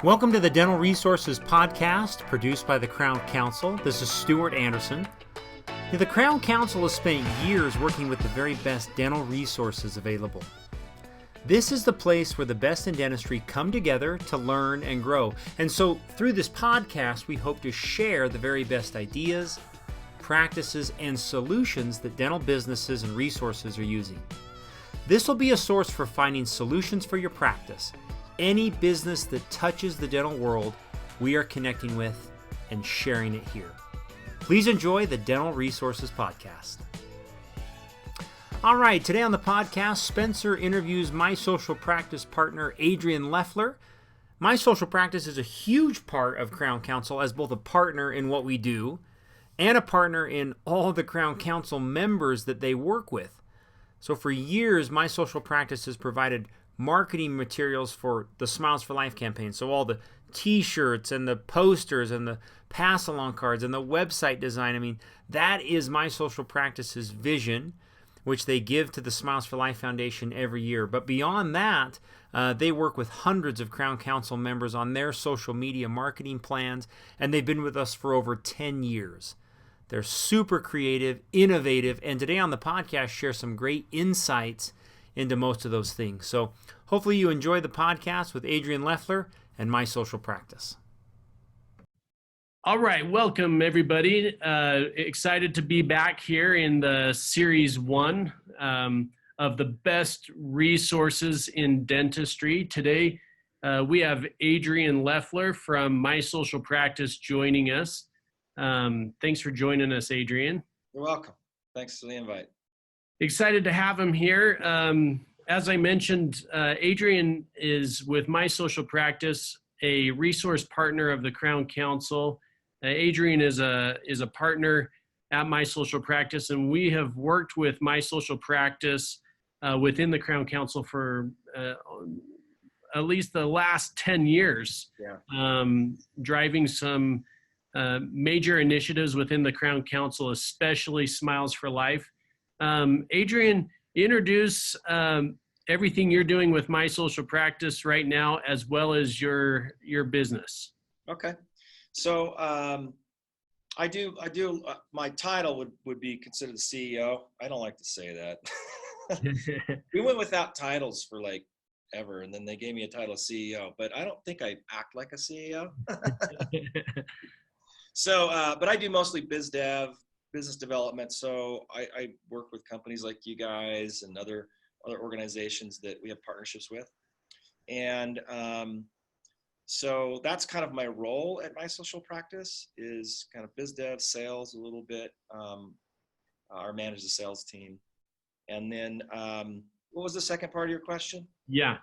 Welcome to the Dental Resources Podcast, produced by the Crown Council. This is Stuart Anderson. The Crown Council has spent years working with the very best dental resources available. This is the place where the best in dentistry come together to learn and grow. And so through this podcast, we hope to share the very best ideas, practices, and solutions that dental businesses and resources are using. This will be a source for finding solutions for your practice. Any business that touches the dental world, we are connecting with and sharing it here. Please enjoy the Dental Resources Podcast. All right, today on the podcast, Spencer interviews my social practice partner, Adrian Lefler. My social practice is a huge part of Crown Council as both a partner in what we do and a partner in all the Crown Council members that they work with. So for years, my social practice has provided marketing materials for the Smiles for Life campaign. So all the t-shirts and the posters and the pass-along cards and the website design. I mean, that is my social practice's vision, which they give to the Smiles for Life Foundation every year. But beyond that, they work with hundreds of Crown Council members on their social media marketing plans, and they've been with us for over 10 years. They're super creative, innovative, and today on the podcast share some great insights into most of those things. So hopefully you enjoy the podcast with Adrian Lefler and my social practice. All right, welcome everybody. Excited to be back here in the series 1 of the best resources in dentistry. Today we have Adrian Lefler from My Social Practice joining us. Thanks for joining us, Adrian. You're welcome. Thanks for the invite. Excited to have him here. As I mentioned, Adrian is with My Social Practice, a resource partner of the Crown Council. Adrian is a partner at My Social Practice, and we have worked with My Social Practice within the Crown Council for at least the last 10 years, driving some major initiatives within the Crown Council, especially Smiles for Life. Adrian, introduce everything you're doing with My Social Practice right now, as well as your business. Okay. So I do my title would be considered the CEO. I don't like to say that. We went without titles for like ever, and then they gave me a title of CEO, but I don't think I act like a CEO. So, but I do mostly biz dev, business development. So I work with companies like you guys and other organizations that we have partnerships with. And so that's kind of my role at My Social Practice, is kind of biz dev, sales a little bit, or manage the sales team. And then what was the second part of your question? Yeah.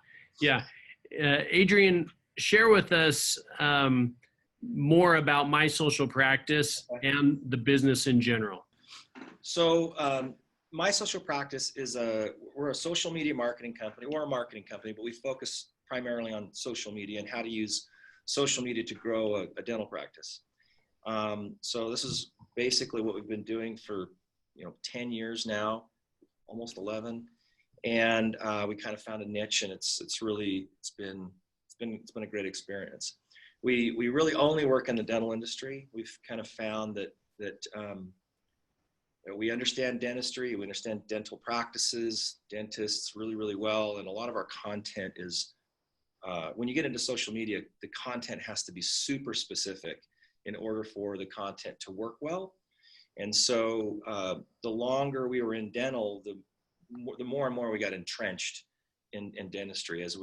Adrian, share with us more about My Social Practice and the business in general. So My Social Practice we're a social media marketing company. We're a marketing company, but we focus primarily on social media and how to use social media to grow a dental practice. So this is basically what we've been doing for 10 years now, almost 11, and we kind of found a niche, and it's been a great experience. We really only work in the dental industry. We've kind of found that we understand dentistry, we understand dental practices, dentists really, really well, and a lot of our content is, when you get into social media, the content has to be super specific in order for the content to work well. And so the longer we were in dental, the more and more we got entrenched in dentistry, as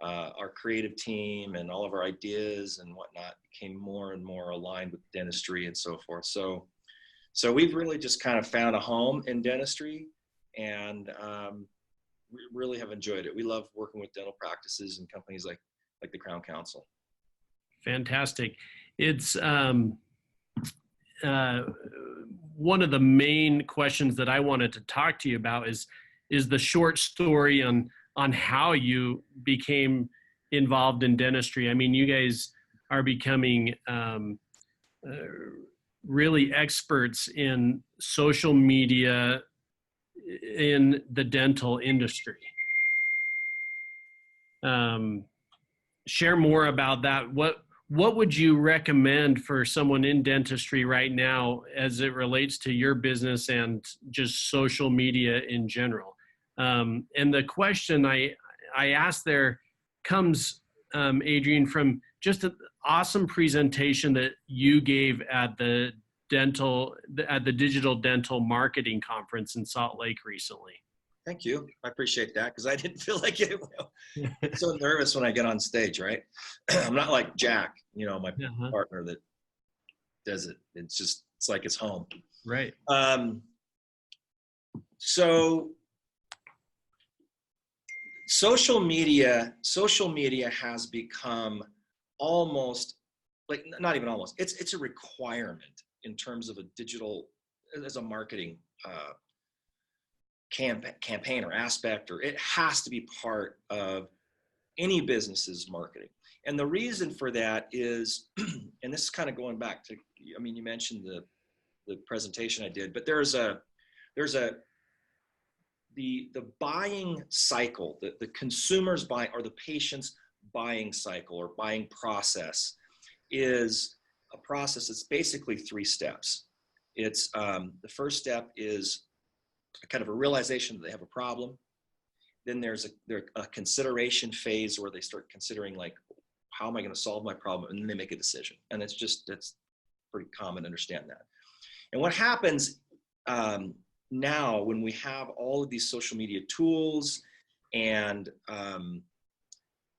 our creative team and all of our ideas and whatnot became more and more aligned with dentistry and so forth. So we've really just kind of found a home in dentistry, and we really have enjoyed it. We love working with dental practices and companies like the Crown Council. Fantastic. It's one of the main questions that I wanted to talk to you about is the short story on how you became involved in dentistry. I mean, you guys are becoming really experts in social media in the dental industry. share more about that. What would you recommend for someone in dentistry right now as it relates to your business and just social media in general? And the question I asked there comes, Adrian, from just an awesome presentation that you gave at the Digital Dental Marketing Conference in Salt Lake recently. Thank you. I appreciate that, because I didn't feel like it. I'm so nervous when I get on stage, right? I'm not like Jack, my partner that does it. It's like it's home. Right. So social media has become almost, like, not even almost, it's a requirement in terms of a digital, as a marketing campaign or aspect, or it has to be part of any business's marketing. And the reason for that is, and this is kind of going back to, you mentioned the presentation I did, but there's the buying cycle, the consumer's buying, or the patient's buying cycle or buying process is a process that's basically 3 steps. It's the first step is kind of a realization that they have a problem. Then there's a consideration phase where they start considering, like, how am I going to solve my problem? And then they make a decision. And that's pretty common to understand that. And what happens now, when we have all of these social media tools and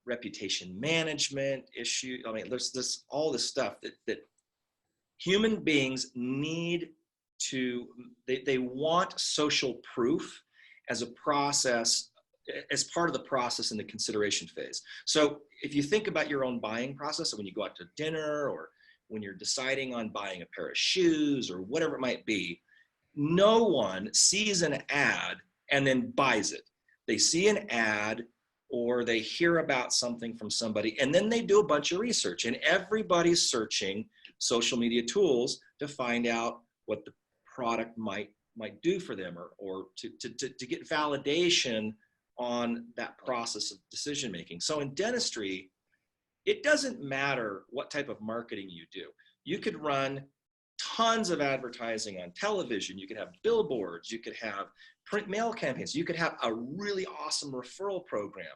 reputation management issue, there's all this stuff that human beings need to, they want social proof as a process, as part of the process in the consideration phase. So if you think about your own buying process, so when you go out to dinner, or when you're deciding on buying a pair of shoes or whatever it might be, no one sees an ad and then buys it. They see an ad, or they hear about something from somebody, and then they do a bunch of research, and everybody's searching social media tools to find out what the product might do for them, or to get validation on that process of decision making. So in dentistry, it doesn't matter what type of marketing you do. You could run tons of advertising on television, you could have billboards, you could have print mail campaigns, you could have a really awesome referral program.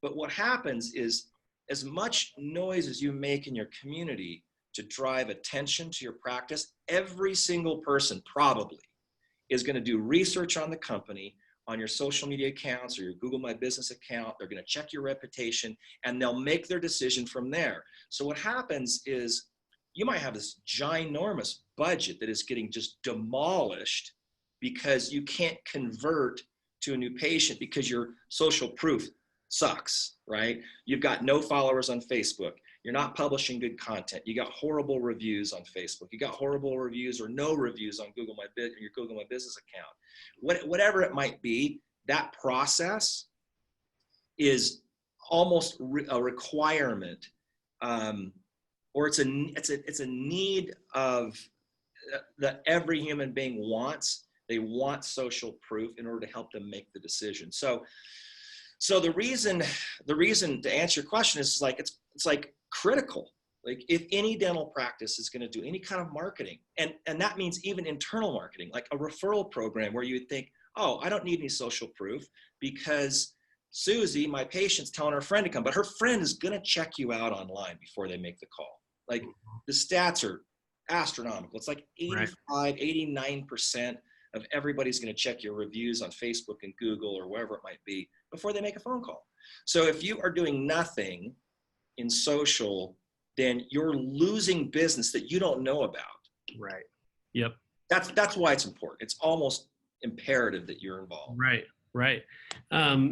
But what happens is, as much noise as you make in your community to drive attention to your practice, every single person probably is going to do research on the company, on your social media accounts or your Google My Business account. They're going to check your reputation, and they'll make their decision from there. So what happens is, you might have this ginormous budget that is getting just demolished because you can't convert to a new patient because your social proof sucks, right? You've got no followers on Facebook. You're not publishing good content. You got horrible reviews on Facebook. You got horrible reviews or no reviews on your Google My Business account. Whatever it might be, that process is almost a requirement, or it's a need of that every human being wants. They want social proof in order to help them make the decision. So the reason to answer your question is, like, it's like critical. Like, if any dental practice is going to do any kind of marketing, and that means even internal marketing, like a referral program where you would think, oh, I don't need any social proof because Susie, my patient's telling her friend to come, but her friend is going to check you out online before they make the call. Like, the stats are astronomical. It's like 89% of everybody's going to check your reviews on Facebook and Google or wherever it might be before they make a phone call. So if you are doing nothing in social, then you're losing business that you don't know about. Right. Yep. That's why it's important. It's almost imperative that you're involved. Right. Right.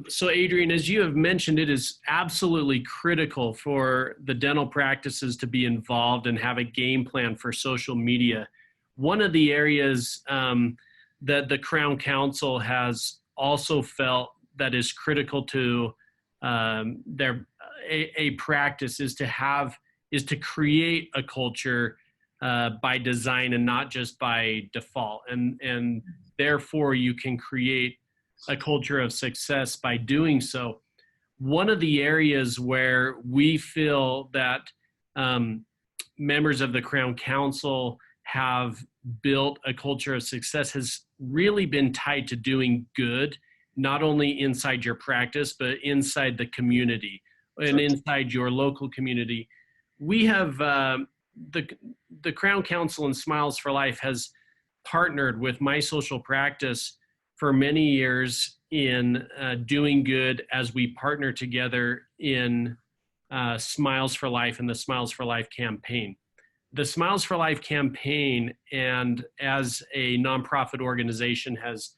So Adrian, as you have mentioned, it is absolutely critical for the dental practices to be involved and have a game plan for social media. One of the areas that the Crown Council has also felt that is critical to a practice is to create a culture by design and not just by default. And therefore you can create a culture of success by doing so. one of the areas where we feel that members of the Crown Council have built a culture of success has really been tied to doing good, not only inside your practice, but inside the community and inside your local community. We have the Crown Council and Smiles for Life has partnered with My Social Practice for many years in doing good as we partner together in Smiles for Life and the Smiles for Life campaign. The Smiles for Life campaign, and as a nonprofit organization, has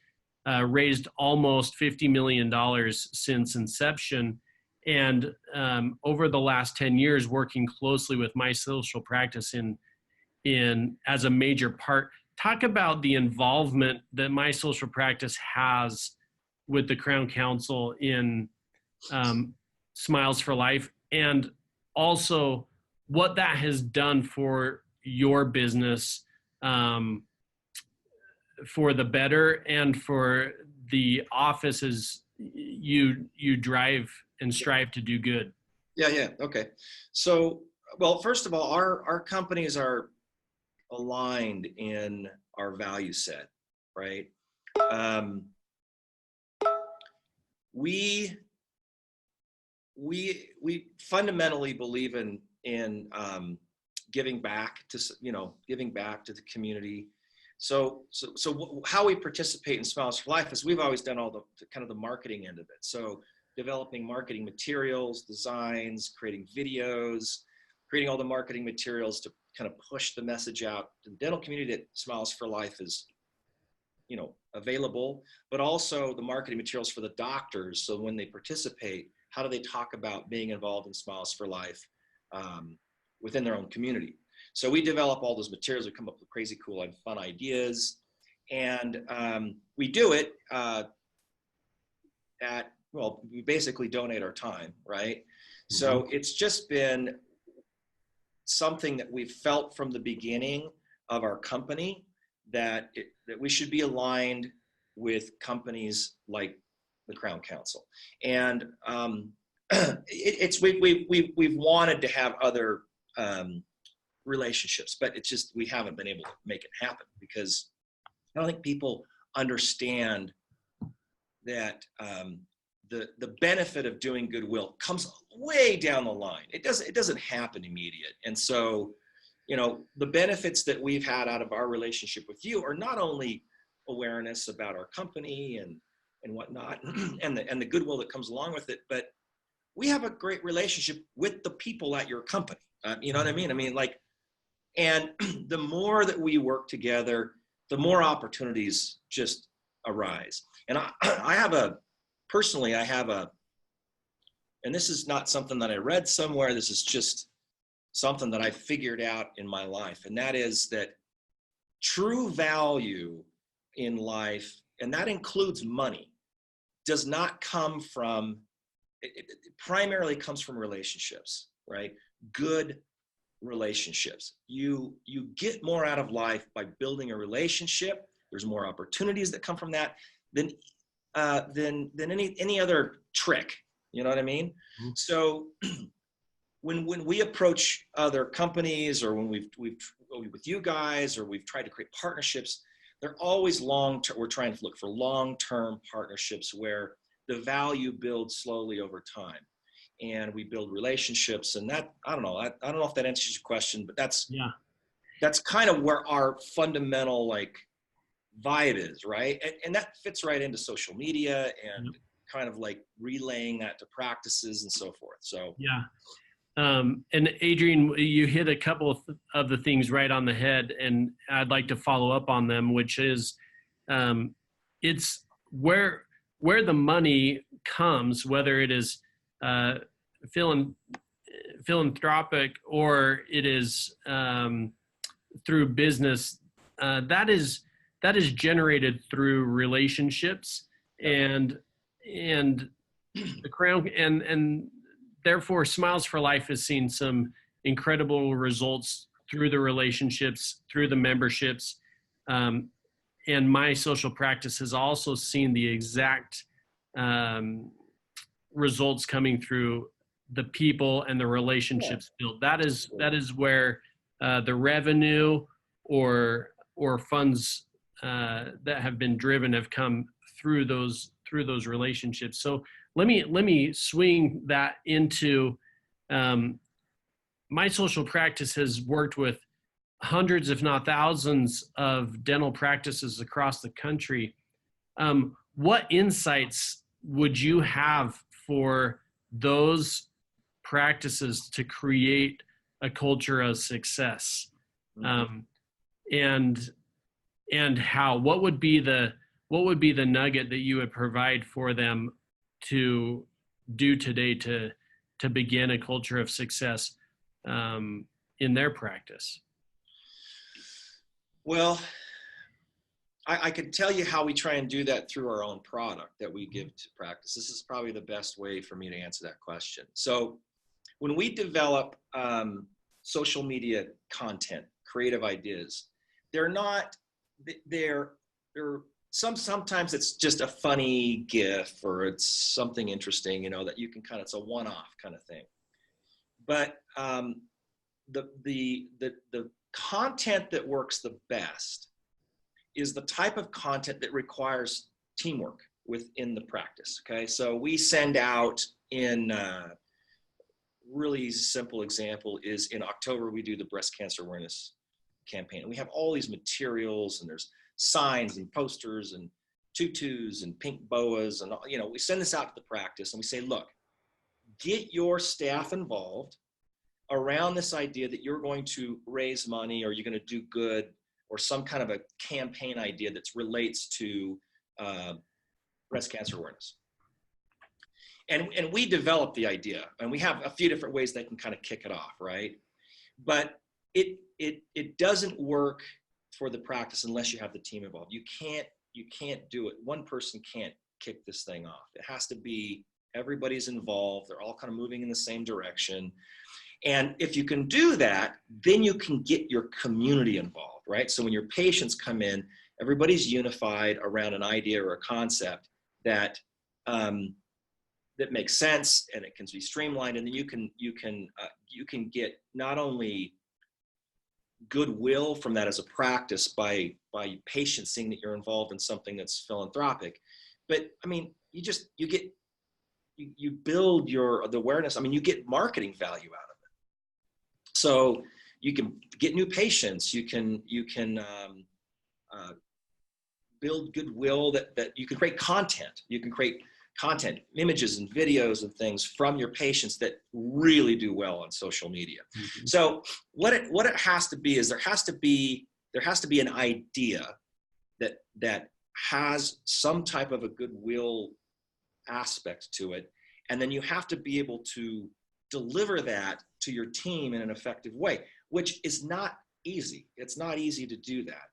raised almost $50 million since inception. And over the last 10 years, working closely with My Social Practice in as a major part. Talk about the involvement that My Social Practice has with the Crown Council in Smiles for Life, and also what that has done for your business for the better and for the offices you drive and strive to do good. Yeah. Okay. So, well, first of all, our companies are aligned in our value set, right? We fundamentally believe in giving back to the community. So how we participate in Smiles for Life is we've always done all the kind of the marketing end of it. So developing marketing materials, designs, creating videos, creating all the marketing materials to kind of push the message out to the dental community that Smiles for Life is, available, but also the marketing materials for the doctors. So when they participate, how do they talk about being involved in Smiles for Life within their own community? So we develop all those materials. We come up with crazy cool and fun ideas, and we do it we basically donate our time, right? Mm-hmm. So it's just been something that we've felt from the beginning of our company that we should be aligned with companies like the Crown Council, and we've wanted to have other relationships, but it's just we haven't been able to make it happen because I don't think people understand that the benefit of doing goodwill comes way down the line. It doesn't happen immediate. And so, the benefits that we've had out of our relationship with you are not only awareness about our company and whatnot, and the goodwill that comes along with it, but we have a great relationship with the people at your company. You know what I mean? And the more that we work together, the more opportunities just arise. And I have a, and this is not something that I read somewhere, this is just something that I figured out in my life. And that is that true value in life, and that includes money, does not come from, it primarily comes from relationships, right? Good relationships. You get more out of life by building a relationship. There's more opportunities that come from that than any other trick. You know what I mean? Mm-hmm. So when we approach other companies, or when we've with you guys, or we've tried to create partnerships, they're always long-term. We're trying to look for long-term partnerships where the value builds slowly over time, and we build relationships. And that, I don't know if that answers your question, but that's kind of where our fundamental vibe is, right? And that fits right into social media and kind of relaying that to practices and so forth. So and Adrian, you hit a couple of the things right on the head, and I'd like to follow up on them, which is it's where the money comes, whether it is philanthropic or it is through business, that is generated through relationships, and the Crown and therefore Smiles for Life has seen some incredible results through the relationships, through the memberships, and My Social Practice has also seen the exact results coming through the people and the relationships built. That is where the revenue or funds that have been driven have come through those relationships. So let me swing that into my social practice has worked with hundreds, if not thousands, of dental practices across the country. What insights would you have for those practices to create a culture of success? And how, what would be the nugget that you would provide for them to do today to begin a culture of success in their practice? Well, I could tell you how we try and do that through our own product that we give to practice. This is probably the best way for me to answer that question. So when we develop social media content, creative ideas, sometimes it's just a funny GIF or it's something interesting, that you can it's a one-off kind of thing. But the content that works the best is the type of content that requires teamwork within the practice. Okay, so we send out in really simple example is in October we do the breast cancer awareness campaign, and we have all these materials, and there's signs and posters and tutus and pink boas, and we send this out to the practice and we say, look, get your staff involved around this idea that you're going to raise money or you're going to do good or some kind of a campaign idea that relates to breast cancer awareness. And we develop the idea, and we have a few different ways they can kind of kick it off, right? But it doesn't work for the practice unless you have the team involved. You can't do it. One person can't kick this thing off. It has to be everybody's involved. They're all kind of moving in the same direction. And if you can do that, then you can get your community involved, right? So when your patients come in, everybody's unified around an idea or a concept that that makes sense, and it can be streamlined, and then you can get not only goodwill from that as a practice by patients seeing that you're involved in something that's philanthropic, but I mean, you build the awareness. I mean, you get marketing value out of it. So you can get new patients. You can build goodwill that you can create content. You can create content, images and videos and things from your patients that really do well on social media. Mm-hmm. So what it has to be is there has to be an idea that has some type of a goodwill aspect to it, and then you have to be able to deliver that to your team in an effective way, which is not easy. It's not easy to do that.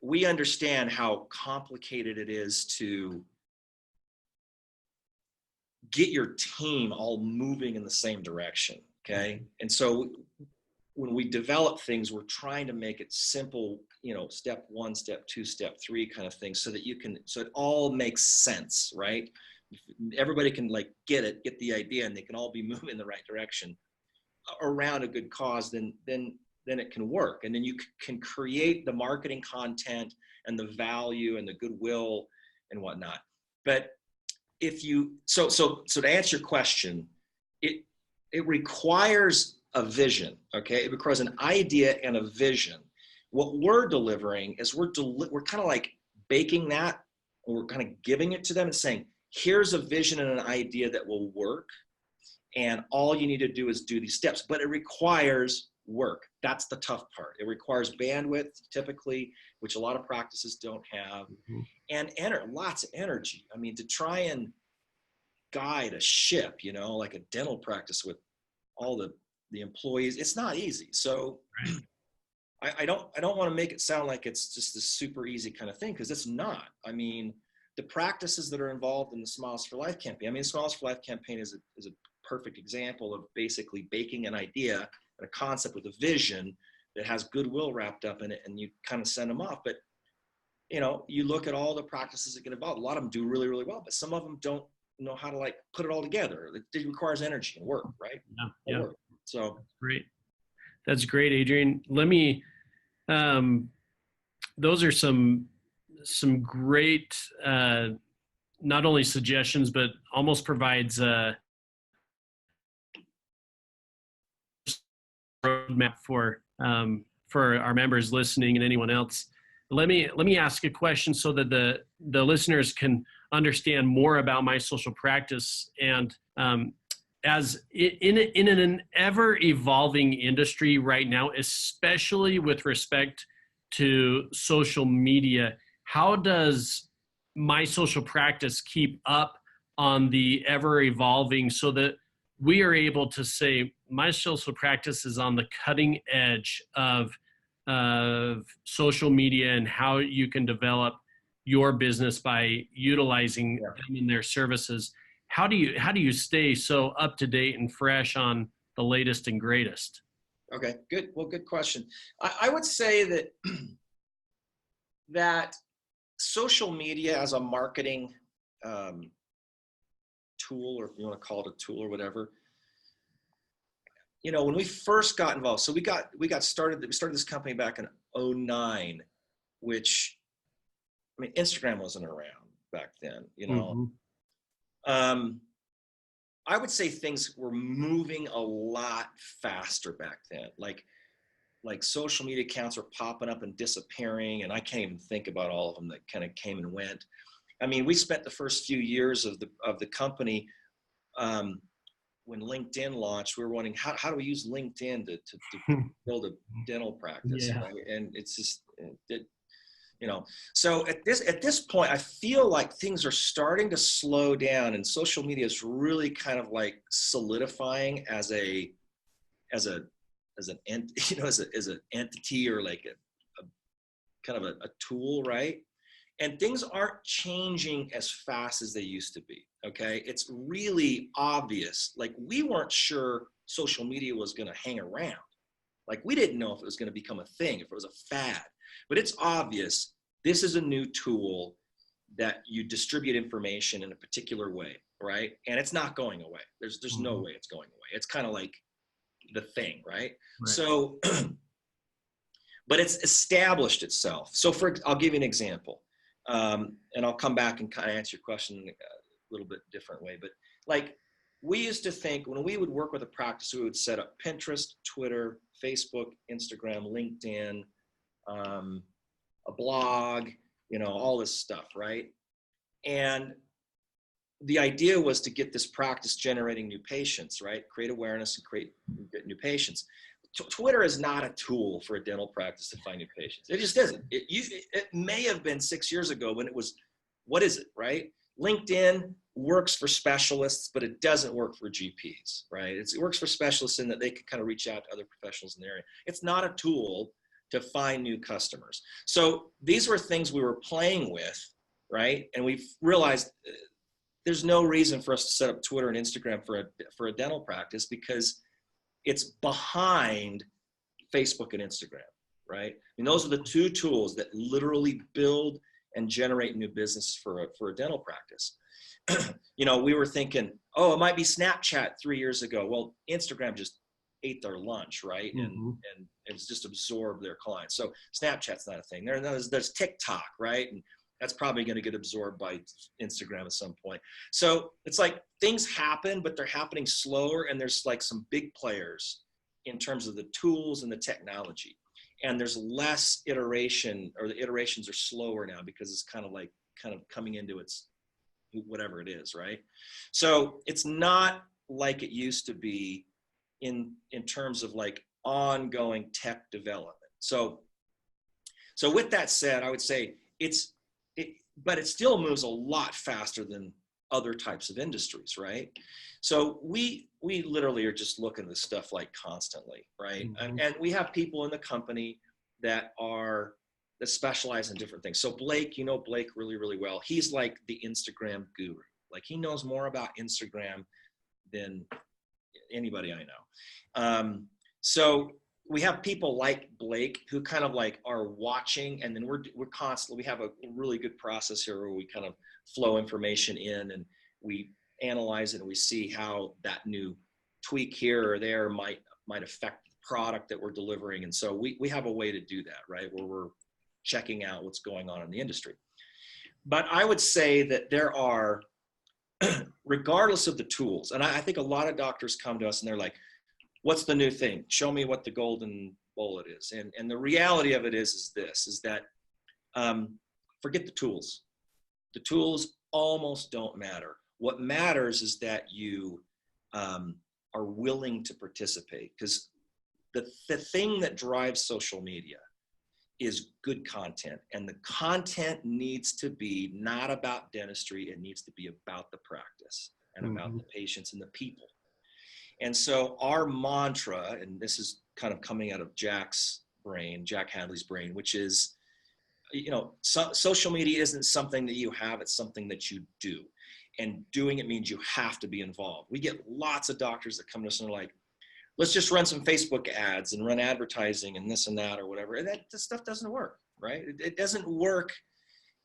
We understand how complicated it is to get your team all moving in the same direction, okay? And so when we develop things, we're trying to make it simple, step 1, step 2, step 3 kind of thing, so it all makes sense, right? Everybody can get the idea, and they can all be moving in the right direction around a good cause, then it can work. And then you can create the marketing content and the value and the goodwill and whatnot. But so to answer your question, it requires a vision, okay? It requires an idea and a vision. What we're delivering is we're kind of like baking that, and we're kind of giving it to them and saying, here's a vision and an idea that will work, and all you need to do is do these steps. But it requires work. That's the tough part. It requires bandwidth, typically, which a lot of practices don't have, and lots of energy. I mean, to try and guide a ship, like a dental practice with all the employees, it's not easy. So I don't want to make it sound like it's just this super easy kind of thing, because it's not. I mean, the practices that are involved in the Smiles for Life campaign, Smiles for Life campaign is a perfect example of basically baking an idea, a concept with a vision that has goodwill wrapped up in it, and you kind of send them off. But you look at all the practices that get involved. A lot of them do really, really well, but some of them don't know how to like put it all together. It requires energy and work, right? Yeah. Work. So Great. That's great, Adrian. Let me, those are some great, not only suggestions, but almost provides a roadmap for our members listening and anyone else. Let me ask a question so that the listeners can understand more about my social practice. And as in an ever evolving industry right now, especially with respect to social media, how does my social practice keep up on the ever evolving so that we are able to say my social practice is on the cutting edge of social media and how you can develop your business by utilizing them in their services? How do you stay so up to date and fresh on the latest and greatest? Okay, good. Well, good question. I would say that that social media as a marketing tool, or if you want to call it a tool or whatever, when we first got involved, so we started this company back in 2009, which, I mean, Instagram wasn't around back then, I would say things were moving a lot faster back then. Like social media accounts were popping up and disappearing, and I can't even think about all of them that kind of came and went. I mean, we spent the first few years of the company, when LinkedIn launched, we were wondering how do we use LinkedIn to build a dental practice, right? And it's just, so at this point, I feel like things are starting to slow down, and social media is really kind of like solidifying as an entity, or like a kind of a tool, right? And things aren't changing as fast as they used to be, okay? It's really obvious. Like, we weren't sure social media was gonna hang around. Like, we didn't know if it was gonna become a thing, if it was a fad. But it's obvious this is a new tool that you distribute information in a particular way, right? And it's not going away. There's no way it's going away. It's kind of like the thing, right? So, but it's established itself. So I'll give you an example. And I'll come back and kind of answer your question in a little bit different way. But like, we used to think when we would work with a practice, we would set up Pinterest, Twitter, Facebook, Instagram, LinkedIn, a blog, all this stuff, right? And the idea was to get this practice generating new patients, right? Create awareness and get new patients. Twitter is not a tool for a dental practice to find new patients. It just isn't. It may have been 6 years ago when it was, what is it, right? LinkedIn works for specialists, but it doesn't work for GPs, right? It works for specialists in that they can kind of reach out to other professionals in the area. It's not a tool to find new customers. So these were things we were playing with, right? And we've realized there's no reason for us to set up Twitter and Instagram for a dental practice, because it's behind Facebook and Instagram, right? And those are the two tools that literally build and generate new business for a dental practice. We were thinking, it might be Snapchat 3 years ago. Well, Instagram just ate their lunch, right? And it's just absorbed their clients. So Snapchat's not a thing. There's TikTok, right? And that's probably going to get absorbed by Instagram at some point. So it's like things happen, but they're happening slower. And there's like some big players in terms of the tools and the technology. And there's less iteration, or the iterations are slower now because it's kind of coming into its whatever it is, right? So it's not like it used to be in terms of like ongoing tech development. So with that said, I would say but it still moves a lot faster than other types of industries, right? So we literally are just looking at this stuff like constantly, right? And we have people in the company that specialize in different things. So Blake, Blake really, really well. He's like the Instagram guru. Like, he knows more about Instagram than anybody I know. So we have people like Blake who kind of like are watching, and then we're constantly, we have a really good process here where we kind of flow information in and we analyze it and we see how that new tweak here or there might affect the product that we're delivering. And so we have a way to do that, right? Where we're checking out what's going on in the industry. But I would say that there are, regardless of the tools, and I think a lot of doctors come to us and they're like, what's the new thing? Show me what the golden bullet is. And the reality of it is that forget the tools. The tools almost don't matter. What matters is that you are willing to participate, because the thing that drives social media is good content, and the content needs to be not about dentistry. It needs to be about the practice and about the patients and the people. And so our mantra, and this is kind of coming out of Jack Hadley's brain, which is, social media isn't something that you have, it's something that you do. And doing it means you have to be involved. We get lots of doctors that come to us and are like, let's just run some Facebook ads and run advertising and this and that or whatever. And this stuff doesn't work, right? It doesn't work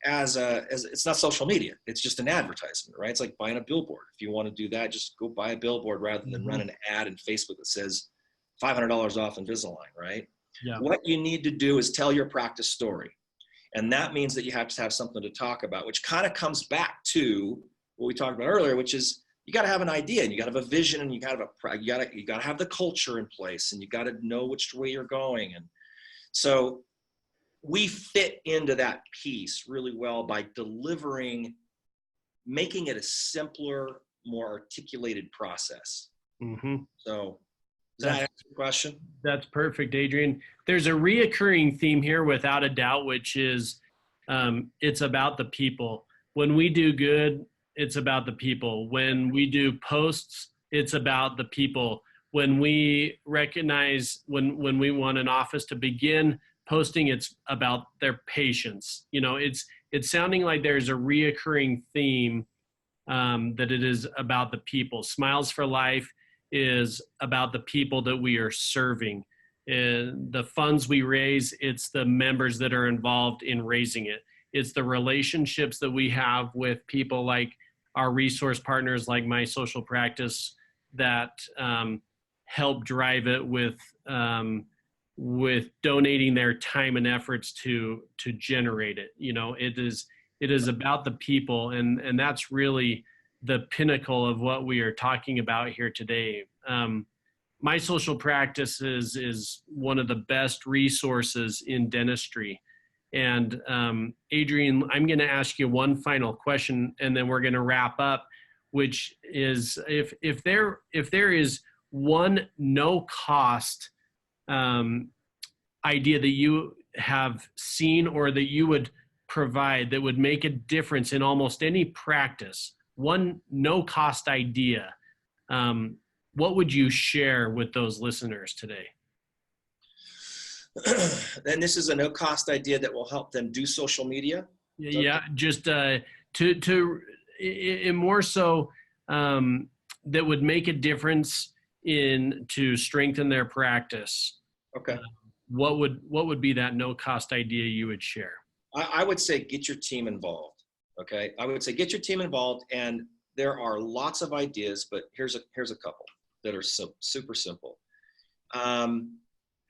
as it's not social media. It's just an advertisement, right? It's like buying a billboard. If you want to do that, just go buy a billboard rather than run an ad in Facebook that says $500 off Invisalign, right? Yeah. What you need to do is tell your practice story. And that means that you have to have something to talk about, which kind of comes back to what we talked about earlier, which is you got to have an idea and you got to have a vision and you got to have the culture in place and you got to know which way you're going. And so we fit into that piece really well by making it a simpler, more articulated process. So does that answer the question? That's perfect, Adrian. There's a reoccurring theme here without a doubt, which is it's about the people. When we do good, it's about the people. When we do posts, it's about the people. When we recognize, when we want an office to begin posting, it's about their patients. It's sounding like there's a reoccurring theme that it is about the people. Smiles for Life is about the people that we are serving. The funds we raise, it's the members that are involved in raising it. It's the relationships that we have with people like our resource partners, like My Social Practice, that help drive it with donating their time and efforts to generate it. It is about the people, and that's really the pinnacle of what we are talking about here today. My Social Practice is one of the best resources in dentistry. And Adrian, I'm going to ask you one final question, and then we're going to wrap up, which is if there is one no cost idea that you have seen or that you would provide that would make a difference in almost any practice, one no cost idea, what would you share with those listeners today? Then this is a no cost idea that will help them do social media. Yeah, just to more so that would make a difference to strengthen their practice. Okay. What would be that no cost idea you would share? I would say get your team involved. Okay. I would say get your team involved, and there are lots of ideas, but here's a couple that are super simple.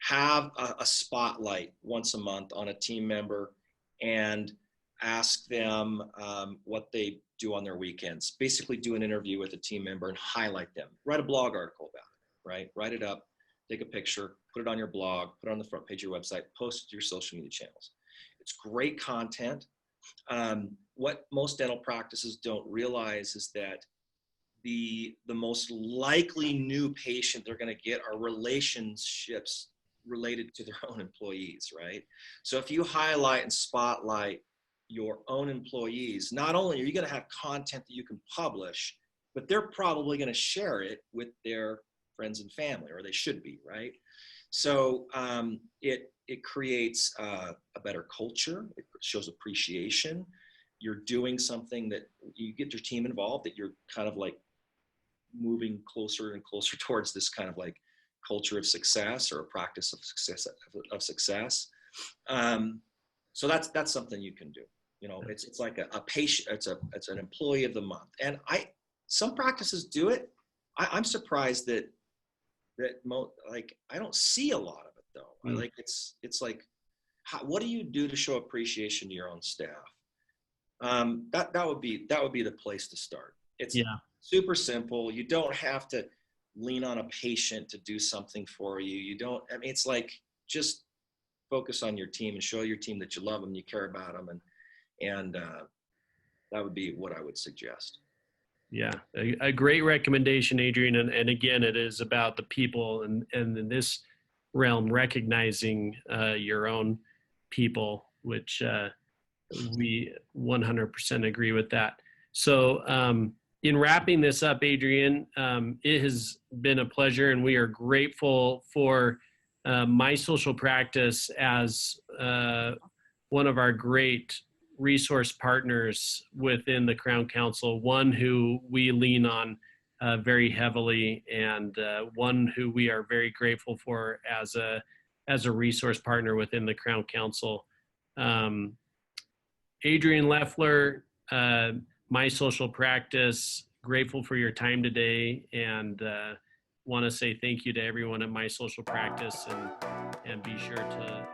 Have a spotlight once a month on a team member and ask them what they do on their weekends. Basically do an interview with a team member and highlight them. Write a blog article about it, right? Write it up, take a picture, put it on your blog, put it on the front page of your website, post it to your social media channels. It's great content. What most dental practices don't realize is that the most likely new patient they're going to get are relationships related to their own employees, right? So if you highlight and spotlight your own employees, not only are you going to have content that you can publish, but they're probably going to share it with their friends and family, or they should be, right? So it creates a better culture. It shows appreciation. You're doing something that you get your team involved, that you're kind of like moving closer and closer towards this kind of like culture of success or a practice of success. So that's something you can do. You know, it's like a patient, it's an employee of the month. And some practices do it. I'm surprised that I don't see a lot of it though. Like it's like, what do you do to show appreciation to your own staff? That would be the place to start. It's super simple. You don't have to lean on a patient to do something for you. You don't, I mean, it's like, just focus on your team and show your team that you love them, you care about them. And that would be what I would suggest. Yeah, a great recommendation, Adrian. And again, it is about the people and in this realm, recognizing your own people, which we 100% agree with that. So in wrapping this up, Adrian, it has been a pleasure, and we are grateful for My Social Practice as one of our great resource partners within the Crown Council, one who we lean on very heavily, and one who we are very grateful for as a resource partner within the Crown Council. Adrian Lefler, My Social Practice, grateful for your time today, and want to say thank you to everyone at My Social Practice, and be sure to